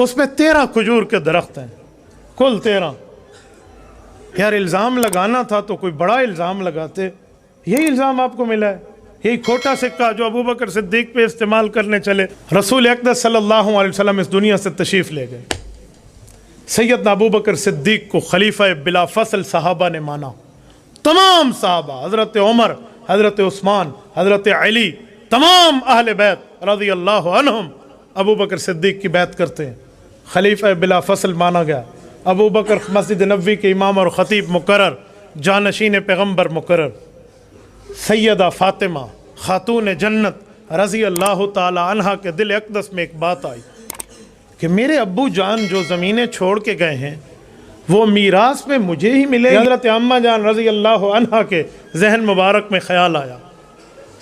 اس میں 13 کھجور کے درخت ہیں، کل 13۔ یار الزام لگانا تھا تو کوئی بڑا الزام لگاتے، یہی الزام آپ کو ملا ہے، یہی کھوٹا سکہ جو ابو بکر صدیق پہ استعمال کرنے چلے۔ رسول اقدس صلی اللہ علیہ وسلم اس دنیا سے تشریف لے گئے، سیدنا ابو بکر صدیق کو خلیفہ بلا فصل صحابہ نے مانا، تمام صحابہ، حضرت عمر، حضرت عثمان، حضرت علی، تمام اہل بیت رضی اللہ عنہم ابو بکر صدیق کی بیعت کرتے ہیں، خلیفہ بلا فصل مانا گیا۔ ابو بکر مسجد نبوی کے امام اور خطیب مقرر، جانشین پیغمبر مقرر۔ سیدہ فاطمہ خاتون جنت رضی اللہ تعالی عنہا کے دل اقدس میں ایک بات آئی کہ میرے ابو جان جو زمینیں چھوڑ کے گئے ہیں وہ میراث میں مجھے ہی ملے۔ حضرت اماں جان رضی اللہ عنہا کے ذہن مبارک میں خیال آیا،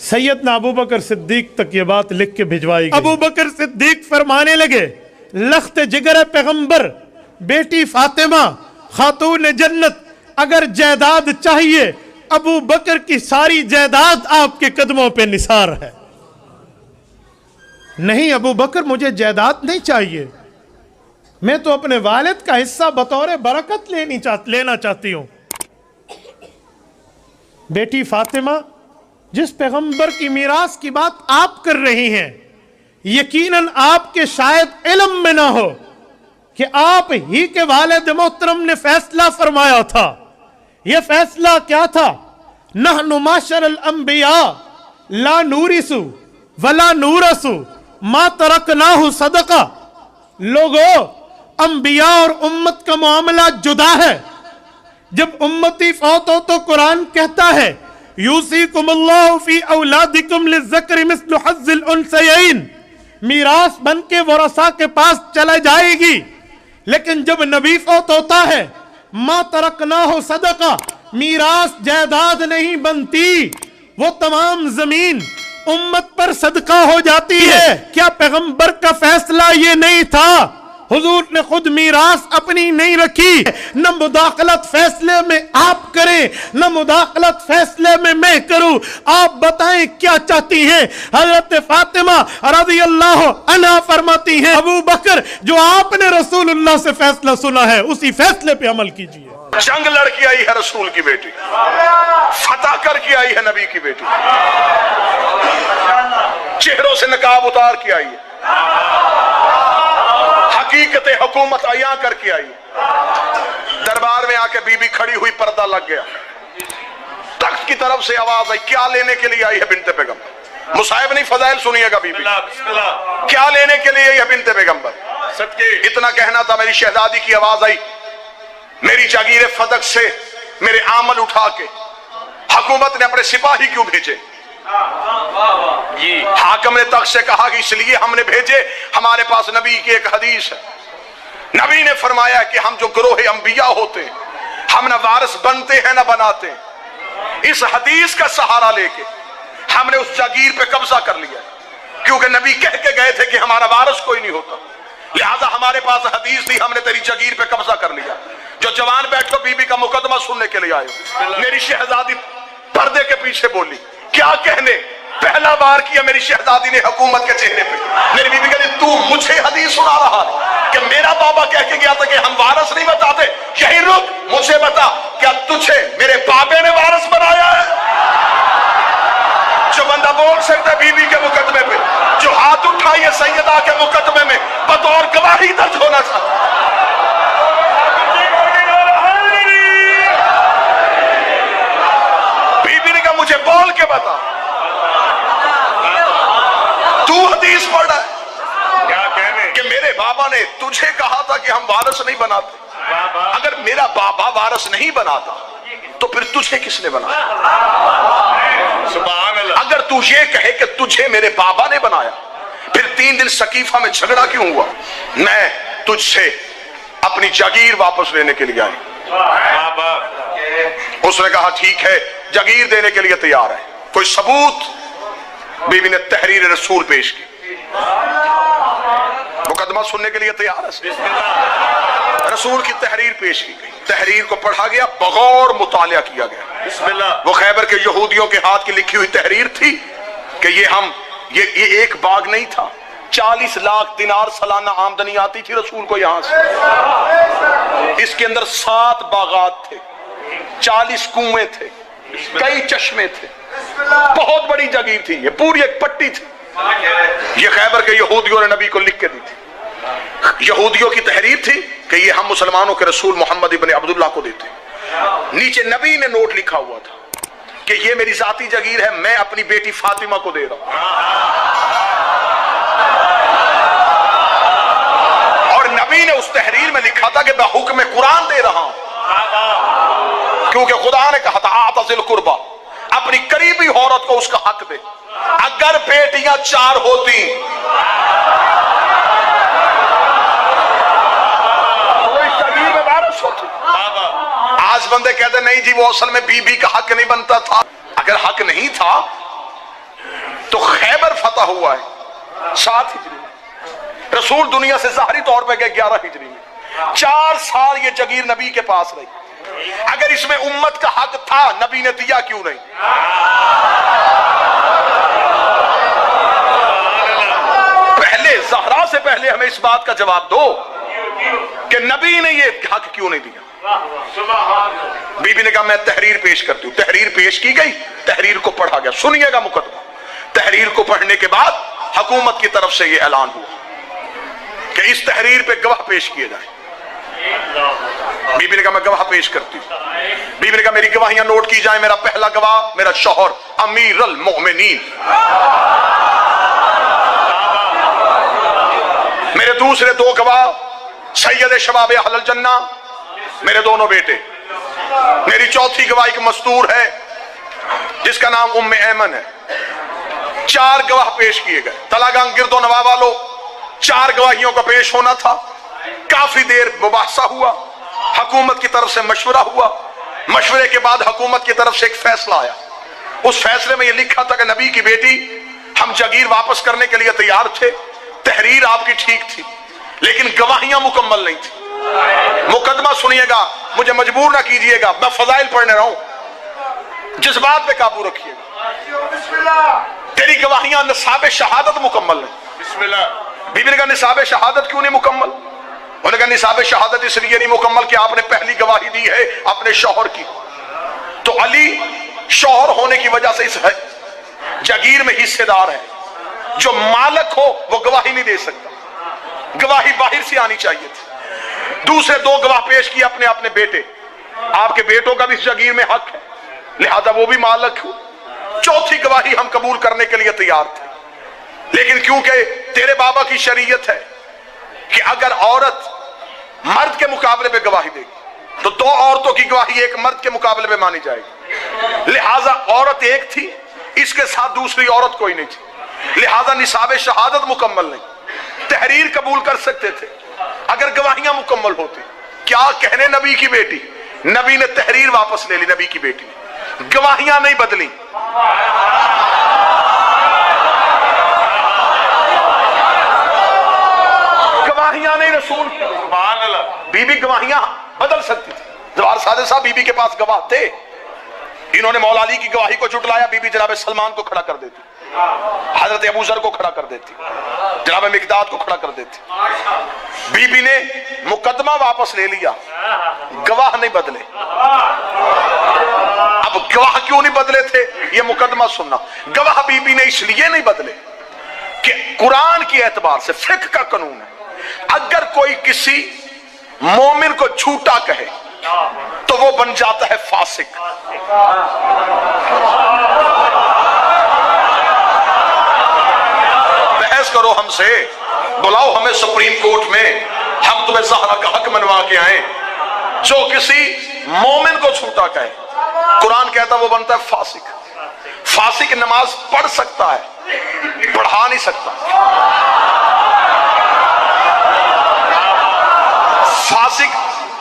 سیدنا ابو بکر صدیق تک یہ بات لکھ کے بھجوائی گئی۔ ابو بکر صدیق فرمانے لگے، لخت جگر پیغمبر بیٹی فاطمہ خاتون جنت، اگر جائیداد چاہیے ابو بکر کی ساری جائیداد آپ کے قدموں پہ نثار ہے۔ نہیں ابو بکر مجھے جائیداد نہیں چاہیے، میں تو اپنے والد کا حصہ بطور برکت لینا چاہتی ہوں۔ بیٹی فاطمہ، جس پیغمبر کی میراث کی بات آپ کر رہی ہیں، یقیناً آپ کے شاید علم میں نہ ہو کہ آپ ہی کے والد محترم نے فیصلہ فرمایا تھا۔ یہ فیصلہ کیا تھا؟ نحن معاشر الانبیاء لا نورث ولا نورث ما ترکناہ صدقہ۔ لوگوں، انبیاء اور امت کا معاملہ جدا ہے۔ جب امتی فوت ہو تو قرآن کہتا ہے یوصیکم اللہ فی اولادکم للذکر مثل حظ الانثیین، میراث بن کے ورثاء کے پاس چلا جائے گی۔ لیکن جب نبی فوت ہوتا ہے ما ترکناہ صدقہ، میراث جائیداد نہیں بنتی، وہ تمام زمین امت پر صدقہ ہو جاتی ہے۔ کیا پیغمبر کا فیصلہ یہ نہیں تھا؟ حضور نے خود میراث اپنی نہیں رکھی، نہ مداخلت فیصلے میں آپ کریں نہ مداخلت فیصلے میں میں کروں۔ آپ بتائیں کیا چاہتی ہیں؟ حضرت فاطمہ رضی اللہ عنہا فرماتی ہیں ابو بکر جو آپ نے رسول اللہ سے فیصلہ سنا ہے اسی فیصلے پہ عمل کیجئے۔ جنگ لڑ کے آئی ہے رسول کی بیٹی، فتح کر کے آئی ہے نبی کی بیٹی، چہروں سے نقاب اتار کے آئی ہے، حقیقت حکومت عیاں کر کے آئی ہے۔ دربار میں آ کے بی بی کھڑی ہوئی، پردہ لگ گیا، تخت کی طرف سے آواز آئی، کیا لینے کے لیے آئی ہے بنت پیغمبر؟ مصاحب نہیں، فضائل سنیے گا بی بی، کیا لینے کے لیے آئی ہے بنت پیغمبر؟ اتنا کہنا تھا، میری شہزادی کی آواز آئی، میری جاگیر فدق سے میرے عامل اٹھا کے حکومت نے اپنے سپاہی کیوں بھیجے؟ حاکم نے تخت سے کہا کہ اس لیے ہم نے بھیجے، ہمارے پاس نبی کی ایک حدیث ہے، نبی نے فرمایا کہ ہم جو گروہ انبیاء ہوتے ہیں ہم نہ وارث بنتے ہیں نہ بناتے ہیں۔ اس حدیث کا سہارا لے کے ہم نے اس جاگیر پہ قبضہ کر لیا، کیونکہ نبی کہہ کے گئے تھے کہ ہمارا وارث کوئی نہیں ہوتا، لہذا ہمارے پاس حدیث تھی، ہم نے تیری جاگیر پہ قبضہ کر لیا۔ جو جوان بیٹھو بی بی کا مقدمہ سننے کے لیے آئے، میری شہزادی پردے کے پیچھے بولی، کیا کہنے؟ پہلا بار کیا میری شہزادی نے حکومت کے چہرے پہ۔ میری بی بی کہتی تو مجھے حدیث سنا رہا ہے کہ میرا بابا کہہ کے گیا تھا کہ ہم وارث نہیں بتاتے، یہی رک، مجھے بتا کیا تجھے میرے بابے نے وارث بنایا ہے؟ جو بندہ بول سکتا ہے بی بی کے مقدمے پہ، جو ہاتھ اٹھائیے سیدہ کے مقدمے میں بطور گواہی درج ہونا چاہتا۔ مجھے بول کے بتا، تو حدیث پڑھ رہا ہے کیا کہنے کہ میرے بابا نے تجھے کہا تھا کہ ہم وارث نہیں بناتے؟ اگر میرا بابا وارث نہیں بناتا تو پھر تجھے کس نے بنایا؟ سبحان اللہ۔ اگر تو یہ کہے کہ تجھے میرے بابا نے بنایا، پھر 3 دن سقیفہ میں جھگڑا کیوں ہوا؟ میں تجھ سے اپنی جاگیر واپس لینے کے لیے آئی۔ اس نے کہا ٹھیک ہے، جاگیر دینے کے لیے تیار ہے، کوئی ثبوت؟ بی بی نے تحریر رسول پیش کی، مقدمہ سننے کے لیے تیار ہے، رسول کی تحریر پیش کی گئی، تحریر کو پڑھا گیا، بغور مطالعہ کیا گیا۔ وہ خیبر کے یہودیوں کے ہاتھ کی لکھی ہوئی تحریر تھی کہ یہ ایک باغ نہیں تھا، 40 لاکھ دینار سالانہ آمدنی آتی تھی رسول کو یہاں سے۔ اس کے اندر 7 باغات تھے، 40 کنویں تھے، کئی چشمے تھے، بہت بڑی جگیر تھی، یہ پوری ایک پٹی تھی۔ یہ خیبر کے یہودیوں نے نبی کو لکھ کے دی تھی۔ یہودیوں کی تحریر تھی کہ یہ ہم مسلمانوں کے رسول محمد ابن عبداللہ کو دیتے ہیں۔ نیچے نبی نے نوٹ لکھا ہوا تھا کہ یہ میری ذاتی جگیر ہے، میں اپنی بیٹی فاطمہ کو دے رہا ہوں۔ اور نبی نے اس تحریر میں لکھا تھا کہ میں حکم قرآن دے رہا ہوں، کیونکہ خدا نے کہا تھا اعتزل قربا، اپنی قریبی عورت کو اس کا حق دے۔ اگر بیٹیاں 4 ہوتی تو اس جگیر میں وارث ہوتی۔ آج بندے کہتے نہیں جی وہ اصل میں بی بی کا حق نہیں بنتا تھا۔ اگر حق نہیں تھا تو خیبر فتح ہوا ہے 7 ہجری میں، رسول دنیا سے ظاہری طور پہ گئے 11 ہجری میں۔ 4 سال یہ جگیر نبی کے پاس رہی۔ اگر اس میں امت کا حق تھا نبی نے دیا کیوں نہیں؟ پہلے زہرا سے پہلے ہمیں اس بات کا جواب دو کہ نبی نے یہ حق کیوں نہیں دیا؟ بی بی نے کہا میں تحریر پیش کرتی ہوں۔ تحریر پیش کی گئی، تحریر کو پڑھا گیا۔ سنیے گا مقدمہ۔ تحریر کو پڑھنے کے بعد حکومت کی طرف سے یہ اعلان ہوا کہ اس تحریر پہ گواہ پیش کیے جائیں۔ بی بی نے کہا میں گواہ پیش کرتی ہوں۔ بی بی نے کہا میری گواہیاں نوٹ کی جائیں۔ میرا پہلا گواہ میرا شوہر امیر المؤمنین، میرے دوسرے 2 گواہ سید شباب اہل الجنہ، میرے دونوں بیٹے۔ میری چوتھی گواہ ایک مستور ہے جس کا نام ام ایمن ہے۔ 4 گواہ پیش کیے گئے۔ تلاگان گرد و نواح والوں 4 گواہیوں کا پیش ہونا تھا۔ کافی دیر مباحثہ ہوا، حکومت کی طرف سے مشورہ ہوا۔ مشورے کے بعد حکومت کی طرف سے ایک فیصلہ آیا۔ اس فیصلے میں یہ لکھا تھا کہ نبی کی بیٹی ہم جگیر واپس کرنے کے لیے تیار تھے، تحریر آپ کی ٹھیک تھی لیکن گواہیاں مکمل نہیں تھی۔ مقدمہ سنیے گا، مجھے مجبور نہ کیجئے گا، میں فضائل پڑھنے رہا ہوں، جس بات پہ قابو رکھیے گا۔ تیری گواہیاں نصاب شہادت مکمل نہیں۔ بسم اللہ۔ بی بی نے کہا نصاب شہادت کیوں نہیں مکمل؟ انہوں نے کہا نصاب شہادت اس لیے نہیں مکمل کہ آپ نے پہلی گواہی دی ہے اپنے شوہر کی، تو علی شوہر ہونے کی وجہ سے اس جگیر میں حصے دار ہے، جو مالک ہو وہ گواہی نہیں دے سکتا، گواہی باہر سے آنی چاہیے تھی۔ دوسرے 2 گواہ پیش کیے اپنے اپنے بیٹے، آپ کے بیٹوں کا بھی اس جگیر میں حق ہے لہذا وہ بھی مالک ہو۔ چوتھی گواہی ہم قبول کرنے کے لیے تیار تھے، لیکن کیونکہ تیرے بابا کی شریعت ہے کہ اگر عورت مرد کے مقابلے پہ گواہی دے گی تو 2 عورتوں کی گواہی ایک مرد کے مقابلے پہ مانی جائے گی، لہذا عورت ایک تھی، اس کے ساتھ دوسری عورت کوئی نہیں تھی، لہذا نصاب شہادت مکمل نہیں، تحریر قبول کر سکتے تھے اگر گواہیاں مکمل ہوتی۔ کیا کہنے نبی کی بیٹی، نبی نے تحریر واپس لے لی، نبی کی بیٹی نے گواہیاں نہیں بدلی۔ گواہیاں نہیں رسول، بی بی گواہیاں بدل سکتی تھی۔ جوار صادق صاحب بی بی کے پاس گواہ تھے، انہوں نے مولا علی کی گواہی کو جھٹلایا، بی بی جناب سلمان کو کھڑا کر دیتی، حضرت ابو ذر کو کھڑا کر دیتی، جناب مقداد کو کھڑا کر دیتی۔ بی بی نے مقدمہ واپس لے لیا، گواہ نہیں بدلے۔ اب گواہ کیوں نہیں بدلے تھے یہ مقدمہ سننا۔ گواہ بی بی نے اس لیے نہیں بدلے کہ قرآن کی اعتبار سے فقہ کا قانون ہے، اگر کوئی کسی مومن کو جھوٹا کہے تو وہ بن جاتا ہے فاسق۔ بحث کرو ہم سے، بلاؤ ہمیں سپریم کورٹ میں، ہم تمہیں زہرا کا حق منوا کے آئیں۔ جو کسی مومن کو جھوٹا کہے قرآن کہتا وہ بنتا ہے فاسق۔ فاسق نماز پڑھ سکتا ہے، پڑھا نہیں سکتا۔ فاسق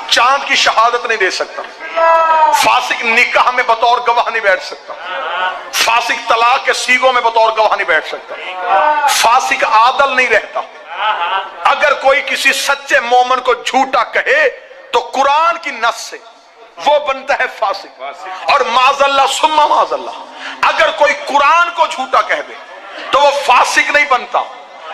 چاند کی شہادت نہیں دے سکتا، فاسق نکاح میں بطور گواہ نہیں بیٹھ سکتا، فاسق طلاق کے سیغوں میں بطور گواہ نہیں بیٹھ سکتا، فاسق عادل نہیں رہتا۔ اگر کوئی کسی سچے مومن کو جھوٹا کہے تو قرآن کی نص سے وہ بنتا ہے فاسق، اور معاذ اللہ ثم معاذ اللہ اگر کوئی قرآن کو جھوٹا کہہ دے تو وہ فاسق نہیں بنتا،